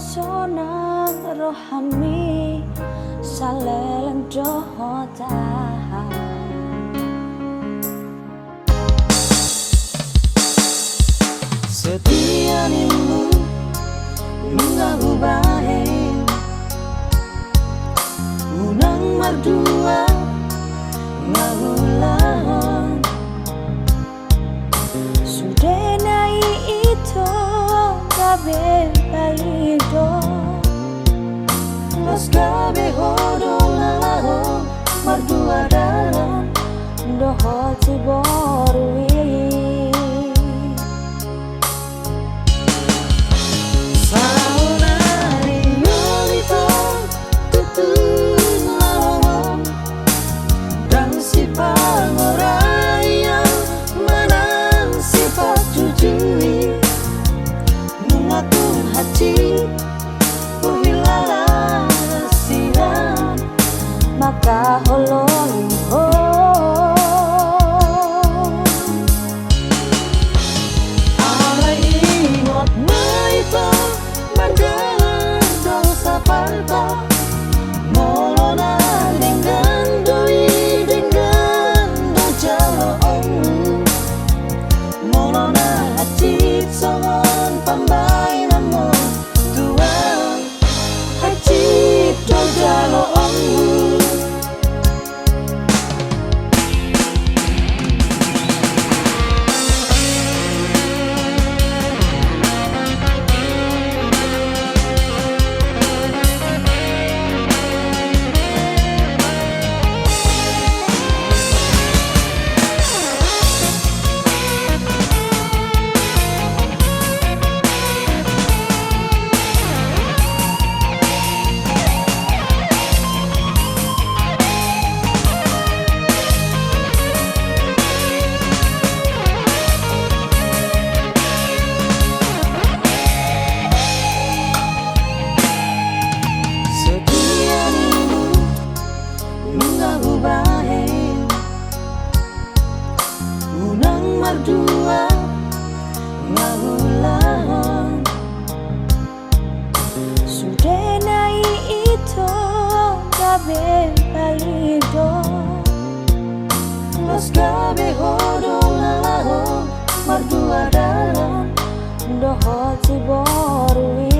sonang rohami saleleng johota setianimu mengaku baik unang mardua ngagulan sudah naik itu kabe balido los kabe hodo lalaho mardua dalam doho tiborwi maka holong ho alai ingot maito mandang saparta molona dengan doi dengan dojalo om molona hati songon pambai namo tuan hati dojalo om dua ngagulan sudah naik itu kabe balido los kabe hodo lalaho mardua dalam doho tiborwi